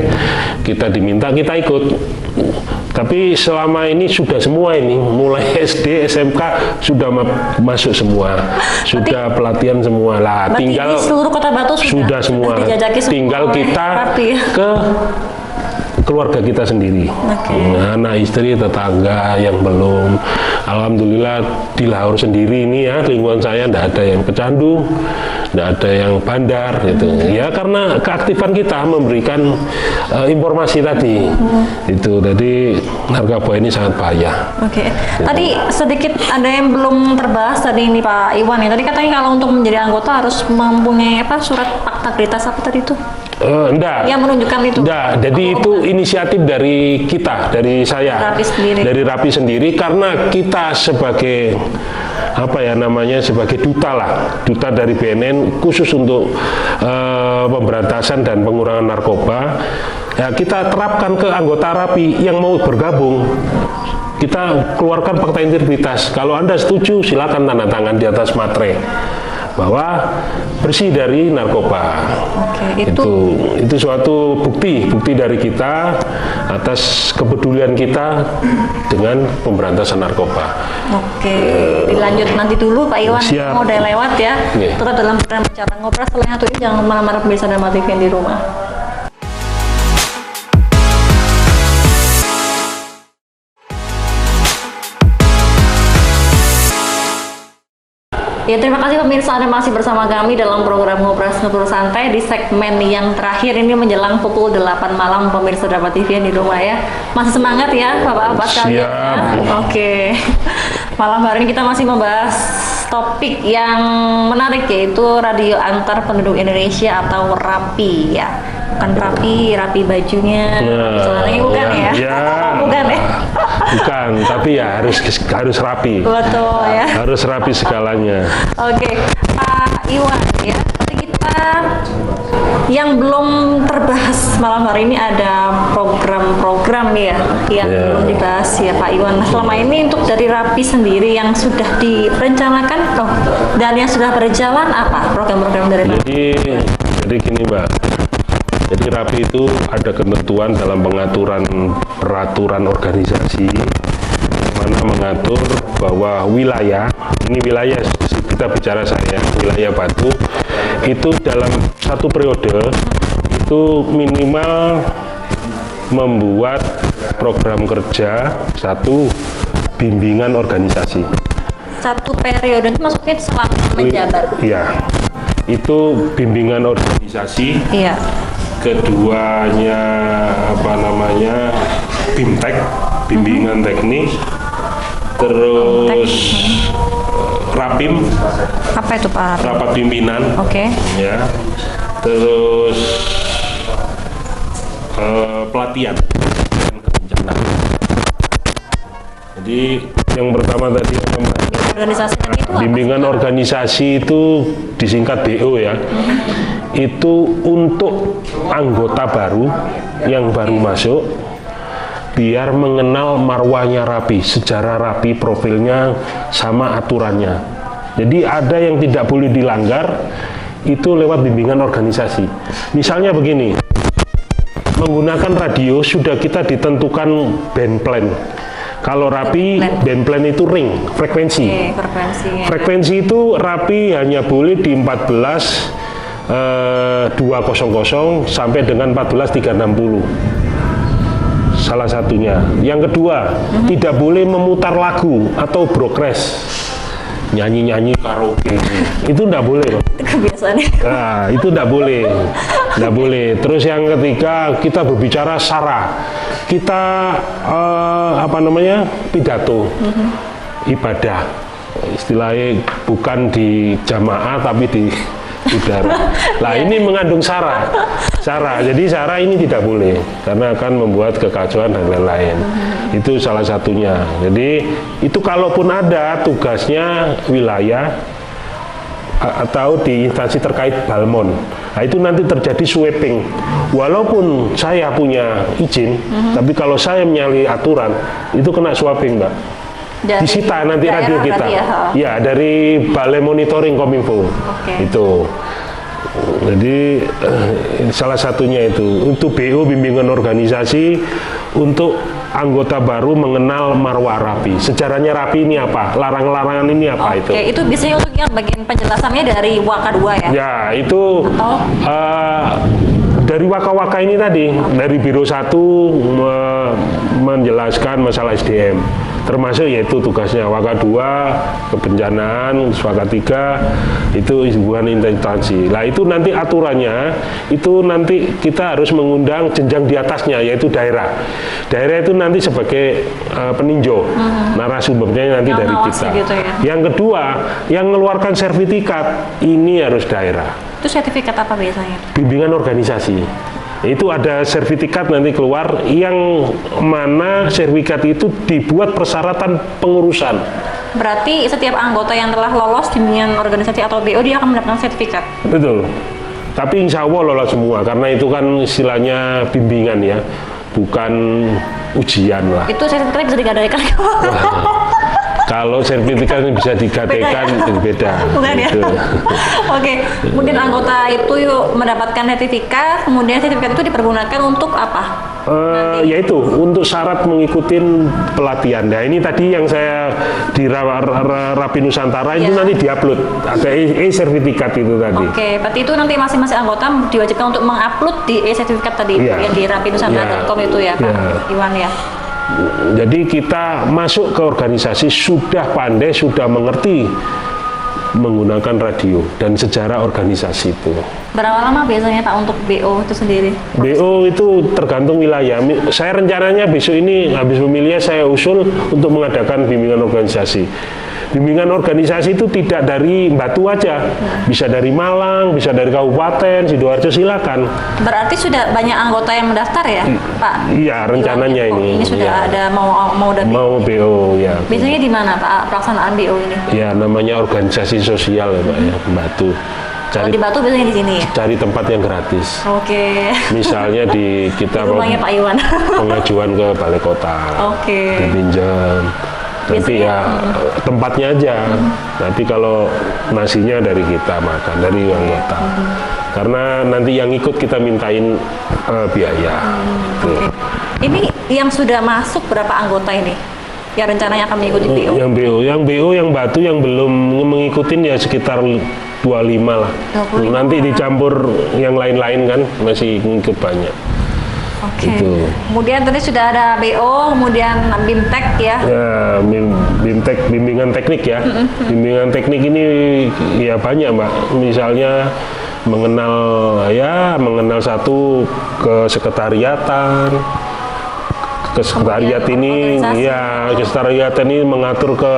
kita diminta kita ikut. Tapi selama ini sudah semua ini, mulai SD, SMK sudah masuk semua, sudah pelatihan semua lah. Tinggal seluruh Kota Batu sudah semua. Tinggal kita ke keluarga kita sendiri, anak istri, tetangga yang belum, alhamdulillah di Lahore sendiri ini ya, lingkungan saya tidak ada yang pecandu, tidak ada yang bandar gitu. Ya karena keaktifan kita memberikan informasi tadi. Itu jadi narkoba ini sangat bahaya. Oke. Tadi sedikit ada yang belum terbahas tadi ini Pak Iwan ya. Tadi katanya kalau untuk menjadi anggota harus mempunyai surat aktivitas apa tadi itu? Enggak. Yang menunjukkan itu. Enggak. Jadi itu inisiatif dari kita, dari saya, dari Rapi sendiri, karena kita sebagai sebagai duta dari BNN khusus untuk pemberantasan dan pengurangan narkoba. Ya, kita terapkan ke anggota Rapi yang mau bergabung. Kita keluarkan fakta integritas. Kalau Anda setuju, silakan tanda tangan di atas materai bahwa bersih dari narkoba. Oke, itu suatu bukti dari kita atas kepedulian kita dengan pemberantasan narkoba. Oke, dilanjut nanti dulu Pak Iwan. Siap. Mau udah lewat ya. Tetap dalam program Bicara Ngopras. Setelah satu ini jangan kemana-mana pemirsa dan TV yang di rumah. Ya, terima kasih pemirsa, Anda masih bersama kami dalam program Ngopras Ngobrol Santai di segmen yang terakhir ini menjelang pukul 8 malam pemirsa Dapat TV yang di rumah ya. Masih semangat ya Bapak-bapak sekalian ya? Oke. Malam hari ini kita masih membahas topik yang menarik yaitu radio antar penduduk Indonesia atau RAPI ya. Bukan rapi bajunya, celananya bukan ya? Bukan ya? Bukan, tapi ya harus rapi. Betul ya. Harus rapi segalanya. Oke, Pak Iwan ya. Kita yang belum terbahas malam hari ini ada program-program ya yang belum dibahas ya Pak Iwan. Nah, selama ini untuk dari Rapi sendiri yang sudah direncanakan dan yang sudah berjalan apa program-program dari Rapi? Jadi gini Mbak. Jadi Rapi itu ada ketentuan dalam pengaturan peraturan organisasi mana mengatur bahwa wilayah, ini wilayah kita bicara saya, wilayah Batu itu dalam satu periode itu minimal membuat program kerja satu bimbingan organisasi. Satu periode itu maksudnya selama menjabat? Iya, itu bimbingan organisasi. Iya. Keduanya BIMTEK, bimbingan teknis, terus Rapim. Apa itu Pak? Rapat pimpinan. Oke. Ya, terus pelatihan dan kebencanaan. Jadi yang pertama tadi organisasi tadi itu bimbingan organisasi itu disingkat BO ya. Itu untuk anggota baru yang baru masuk biar mengenal marwahnya Rapi, sejarah Rapi, profilnya sama aturannya. Jadi ada yang tidak boleh dilanggar itu lewat bimbingan organisasi. Misalnya begini, menggunakan radio sudah kita ditentukan band plan. Kalau Rapi, band plan itu ring, frekuensi. Frekuensi itu Rapi hanya boleh di 14.200 sampai dengan 14.360. Salah satunya. Yang kedua, tidak boleh memutar lagu atau broadcast. Nyanyi-nyanyi karaoke. Itu enggak boleh, Pak. Kebiasaannya. Nah, itu enggak boleh. Enggak boleh. Terus yang ketiga, kita berbicara syara. Kita pidato. Ibadah. Istilahnya bukan di jamaah tapi di udara. Lah ini mengandung syara. Jadi syara ini tidak boleh karena akan membuat kekacauan dan lain-lain. Itu salah satunya. Jadi itu kalaupun ada tugasnya wilayah atau di instansi terkait Balmon. Nah itu nanti terjadi sweeping. Walaupun saya punya izin, tapi kalau saya menyalahi aturan itu kena sweeping, Mbak. Disita nanti radio kita. Ya, dari Balai Monitoring Kominfo. Itu. Jadi salah satunya itu untuk BO bimbingan organisasi untuk anggota baru mengenal marwah Rapi. Sejarahnya Rapi ini apa? Larang-larangan ini apa itu? Oke, itu biasanya untuk yang bagian penjelasannya dari Waka 2 ya? Ya, itu dari Waka-Waka ini tadi, dari Biro 1 menjelaskan masalah SDM, termasuk yaitu tugasnya Waka 2 kebencanaan, Waka 3 itu hubungan instansi. Lah itu nanti aturannya itu nanti kita harus mengundang jenjang di atasnya yaitu daerah. Daerah itu nanti sebagai peninjau, narasumbernya nanti yang dari kita. Gitu ya. Yang kedua, yang mengeluarkan sertifikat ini harus daerah. Itu sertifikat apa biasanya? Bimbingan organisasi. Itu ada sertifikat nanti keluar yang mana sertifikat itu dibuat persyaratan pengurusan. Berarti setiap anggota yang telah lolos bimbingan organisasi atau BO dia akan mendapatkan sertifikat. Betul. Tapi insya Allah lolos semua karena itu kan istilahnya bimbingan ya, bukan ujian lah. Itu sertifikatnya bisa digadaikan. Kalau sertifikat bisa digadaikan beda. Bukan ya? Oke, kemudian anggota itu mendapatkan sertifikat, kemudian sertifikat itu dipergunakan untuk apa? Yaitu untuk syarat mengikuti pelatihan. Nah ini tadi yang saya di Rapi Nusantara itu nanti diupload, ada e-sertifikat itu tadi. Oke, berarti itu nanti masing-masing anggota diwajibkan untuk mengupload di e-sertifikat tadi yang di rapinusantara.com itu ya Pak Iwan ya. Jadi kita masuk ke organisasi sudah pandai, sudah mengerti menggunakan radio dan sejarah organisasi itu. Berapa lama biasanya Pak untuk BO itu sendiri? BO itu tergantung wilayah. Saya rencananya besok ini habis pemilihan saya usul untuk mengadakan bimbingan organisasi. Bimbingan organisasi itu tidak dari Batu aja, bisa dari Malang, bisa dari Kabupaten, Sidoarjo, silakan. Berarti sudah banyak anggota yang mendaftar ya, Pak? Iya, rencananya ini. Ini sudah ada mau BO ya. Biasanya di mana Pak pelaksanaan BO ini? Ya, namanya organisasi sosial ya Pak ya, Batu. Kalau di Batu biasanya di sini ya? Cari tempat yang gratis. Oke. Misalnya di kita rumahnya Pak Iwan. Pengajuan ke Balai Kota. Oke. Dipinjam. Nanti tempatnya aja. Nanti kalau nasinya dari kita makan, dari anggota. Karena nanti yang ikut kita mintain biaya. Okay. Ini yang sudah masuk berapa anggota ini? Yang rencananya akan mengikuti BO? Yang BO, yang Batu yang belum mengikutin ya sekitar 25 lah. 25 nanti dicampur yang lain-lain kan masih ngikut banyak. Oke. Gitu. Kemudian tadi sudah ada BO, kemudian BIMTEK ya? Ya, BIMTEK bimbingan teknik ya. Bimbingan teknik ini ya banyak Mbak. Misalnya mengenal satu kesekretariatan. Kesekretariat ini ya kesekretariat ini mengatur ke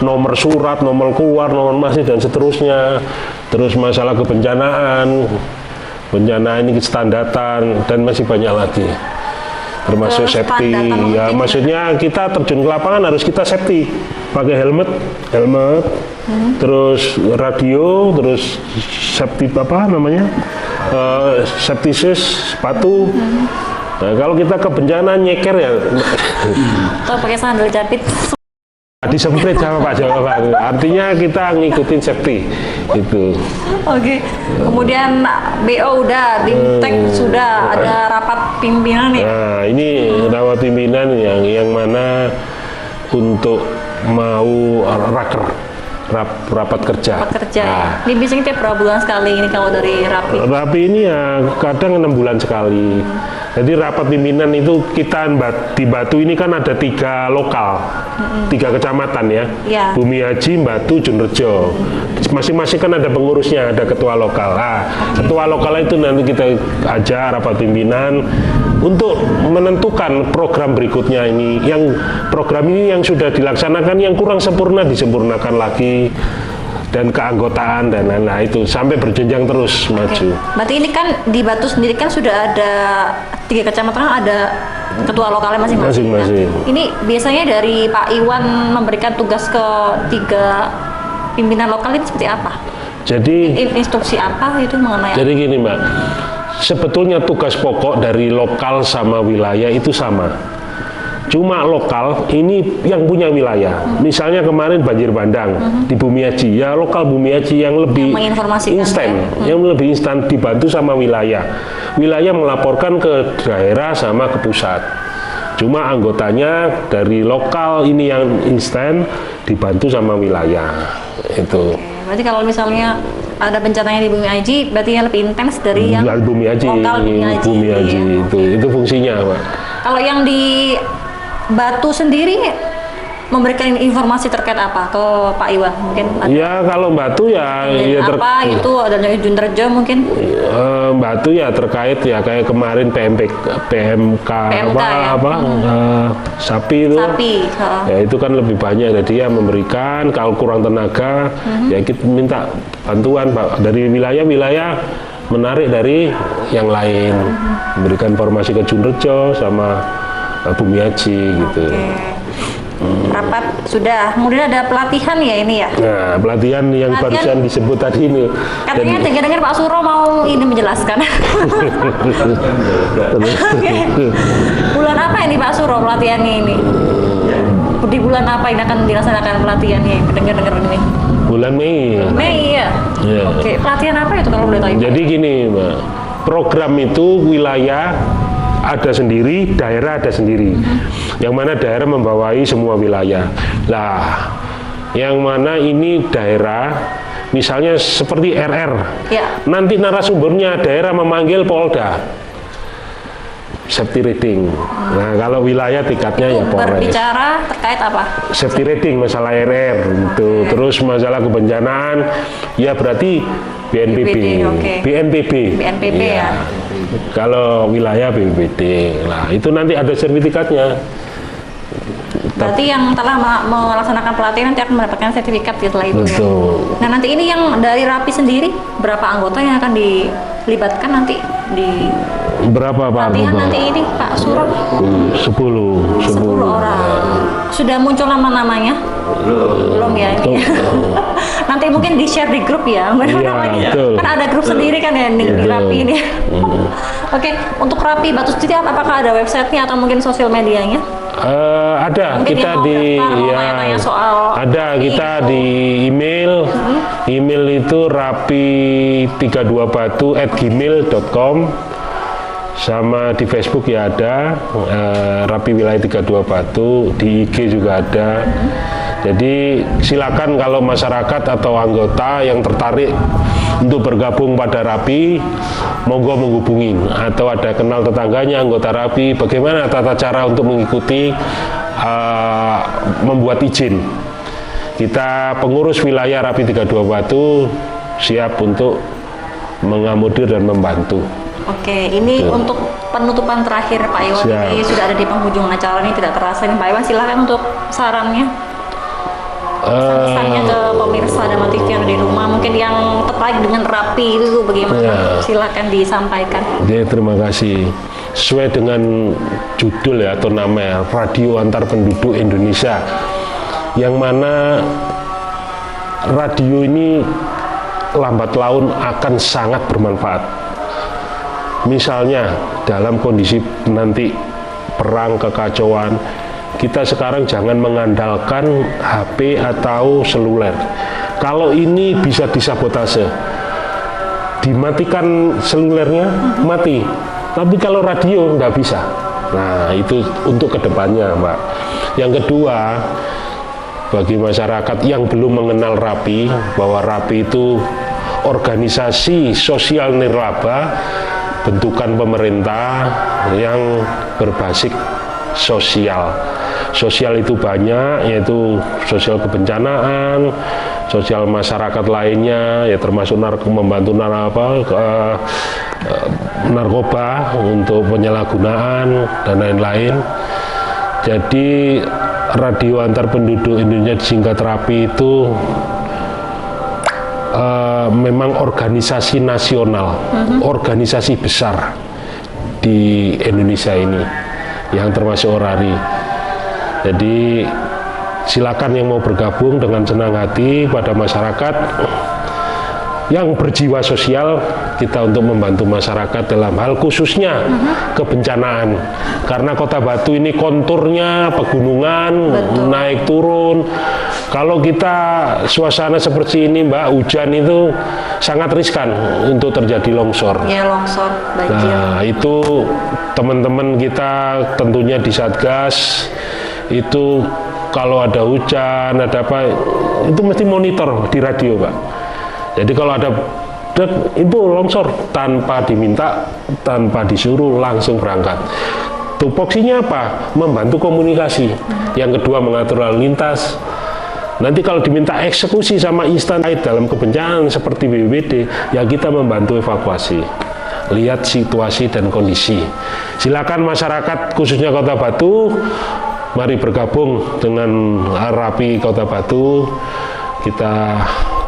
nomor surat, nomor keluar, nomor masuk dan seterusnya. Terus masalah kebencanaan. Bencana ini standatan dan masih banyak lagi termasuk safety ya maksudnya kita terjun ke lapangan harus kita safety pakai helmet terus radio terus safety safety shoes sepatu. Nah, kalau kita ke bencana nyeker ya atau pakai sandal jepit disemprit sama Pak Jawa. Artinya kita ngikutin safety itu. Oke. Kemudian BO udah, BIMTEK sudah, ada rapat pimpinan nih. Nah, ini rapat pimpinan yang mana untuk mau rapat kerja. Nah. Ini biasanya tiap berapa bulan sekali ini kalau dari Rapi? Rapi ini ya kadang 6 bulan sekali. Jadi rapat pimpinan itu kita di Batu ini kan ada 3 lokal, 3 kecamatan ya. Bumi Haji, Batu, Junrejo. Masing-masing kan ada pengurusnya, ada ketua lokal. Nah, ketua lokal itu nanti kita ajak rapat pimpinan untuk menentukan program berikutnya ini. Yang program ini yang sudah dilaksanakan yang kurang sempurna disempurnakan lagi. Dan keanggotaan dan lain-lain itu sampai berjenjang terus maju. Berarti ini kan di Batu sendiri kan sudah ada 3 kecamatan ada ketua lokalnya masing-masing. Ini biasanya dari Pak Iwan memberikan tugas ke 3 pimpinan lokal ini seperti apa? Jadi instruksi apa itu mengenai? Jadi gini Mbak, sebetulnya tugas pokok dari lokal sama wilayah itu sama. Cuma lokal ini yang punya wilayah. Misalnya kemarin banjir bandang di Bumi Haji, ya lokal Bumi Haji yang lebih instan, yang lebih instan dibantu sama wilayah. Wilayah melaporkan ke daerah sama ke pusat. Cuma anggotanya dari lokal ini yang instan dibantu sama wilayah. Itu. Berarti kalau misalnya ada bencananya di Bumi Haji, berarti yang lebih intens dari yang Bumi Haji, lokal Bumi Haji. Itu fungsinya, Pak. Kalau yang di Batu sendiri memberikan informasi terkait apa ke Pak Iwan? Mungkin ada Ya kalau Batu ya, apa itu adanya Junrejo mungkin? Batu ya terkait ya kayak kemarin PMK ya. sapi itu. Sapi. Ya itu kan lebih banyak, jadi ya memberikan kalau kurang tenaga ya kita minta bantuan Pak dari wilayah-wilayah, menarik dari yang lain, memberikan informasi ke Junrejo sama Bumiaji gitu. Rapat sudah, kemudian ada pelatihan ya ini ya. Nah, pelatihan yang barusan disebut tadi ini. Katanya dengar-dengar Pak Suro mau ini menjelaskan. Bulan apa ini Pak Suro pelatihannya ini? Di bulan apa ini akan dilaksanakan pelatihannya? Dengar-dengar ini. Bulan Mei. Mei ya. Oke, pelatihan apa itu kalau boleh tahu? Jadi gini, Mbak. Program itu wilayah ada sendiri, daerah ada sendiri. Yang mana daerah membawai semua wilayah. Lah, yang mana ini daerah, misalnya seperti RR. Ya. Nanti narasumbernya daerah memanggil Polda. Safety rating. Nah, kalau wilayah tingkatnya ya Polres. Berbicara terkait apa? Safety rating, masalah RR gitu. Terus masalah kebencanaan, ya berarti BNPB. BNPB ya. Kalau wilayah BPBD. Nah, itu nanti ada sertifikatnya. Berarti yang telah melaksanakan pelatihan nanti akan mendapatkan sertifikat setelah itu. Betul. Nah, nanti ini yang dari RAPI sendiri berapa anggota yang akan dilibatkan nanti di berapa Pak pelatihan anggota? nanti ini Pak Suro? 10 orang. Sudah muncul nama-namanya? Belum ya ini. Nanti mungkin di-share di grup ya. Betul. Kan ada grup sendiri kan ya di RAPI ini. Oke, untuk RAPI Batu Setiap apakah ada websitenya atau mungkin sosial medianya? Ada. Mungkin kita di ya soal ada kita di email. Email itu rapi32batu@gmail.com. Sama di Facebook ya ada, Rapi Wilayah 32 Batu, di IG juga ada. Jadi silakan kalau masyarakat atau anggota yang tertarik untuk bergabung pada Rapi, monggo menghubungi, atau ada kenal tetangganya anggota Rapi, bagaimana tata cara untuk mengikuti membuat izin. Kita pengurus wilayah Rapi 32 Batu siap untuk mengakomodir dan membantu. Oke, ini untuk penutupan terakhir Pak Iwan. Ini sudah ada di penghujung acara ini, tidak terasa ini Pak Iwan, silakan untuk sarannya. Pesannya ke pemirsa Dharma TV yang ada di rumah, mungkin yang tertarik dengan Rapi itu bagaimana? Silakan disampaikan. Terima kasih. Sesuai dengan judul ya atau nama Radio Antar Penduduk Indonesia, yang mana radio ini lambat laun akan sangat bermanfaat. Misalnya dalam kondisi nanti perang, kekacauan, kita sekarang jangan mengandalkan HP atau seluler. Kalau ini bisa disabotase, dimatikan selulernya, mati. Tapi kalau radio nggak bisa. Nah, itu untuk kedepannya, Mbak. Yang kedua, bagi masyarakat yang belum mengenal Rapi, bahwa Rapi itu organisasi sosial nirlaba, bentukan pemerintah yang berbasis sosial. Sosial itu banyak, yaitu sosial kebencanaan, sosial masyarakat lainnya, ya termasuk membantu narkoba untuk penyalahgunaan dan lain-lain. Jadi Radio Antar Penduduk Indonesia disingkat Rapi itu memang organisasi nasional, organisasi besar di Indonesia ini yang termasuk Orari. Jadi silakan yang mau bergabung dengan senang hati pada masyarakat yang berjiwa sosial, kita untuk membantu masyarakat dalam hal khususnya kebencanaan. Karena Kota Batu ini konturnya pegunungan, naik turun. Kalau kita suasana seperti ini, Mbak, hujan itu sangat riskan untuk terjadi longsor. Ya, longsor, banjir. Nah, itu teman-teman kita tentunya di Satgas itu kalau ada hujan, ada apa, itu mesti monitor di radio, Pak. Jadi kalau ada itu longsor, tanpa diminta, tanpa disuruh, langsung berangkat. Tupoksinya apa? Membantu komunikasi. Yang kedua mengatur lalu lintas. Nanti kalau diminta eksekusi sama instansi dalam kebencanaan seperti BPBD, ya kita membantu evakuasi. Lihat situasi dan kondisi. Silakan masyarakat khususnya Kota Batu, mari bergabung dengan Rapi Kota Batu. Kita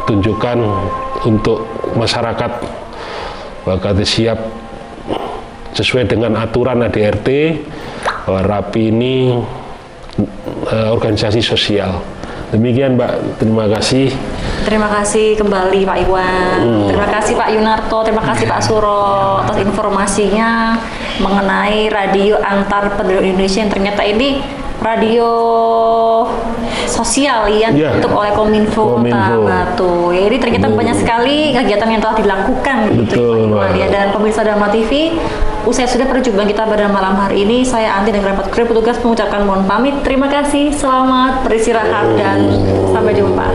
tunjukkan untuk masyarakat bahwa kita siap sesuai dengan aturan ADRT bahwa Rapi ini organisasi sosial. Demikian Mbak, terima kasih. Terima kasih kembali Pak Iwan. Terima kasih Pak Yunarto, terima kasih Pak Suro atas informasinya mengenai radio antar penduduk Indonesia yang ternyata ini radio sosial yang ditutup oleh Kominfo Kota Batu. Jadi ternyata banyak sekali kegiatan yang telah dilakukan gitu, Pak Iwan, ya. Dan pemirsa Dharma TV, usai sudah perjumpaan kita pada malam hari ini, saya Anti dan kerabat kru petugas mengucapkan mohon pamit. Terima kasih, selamat beristirahat dan sampai jumpa.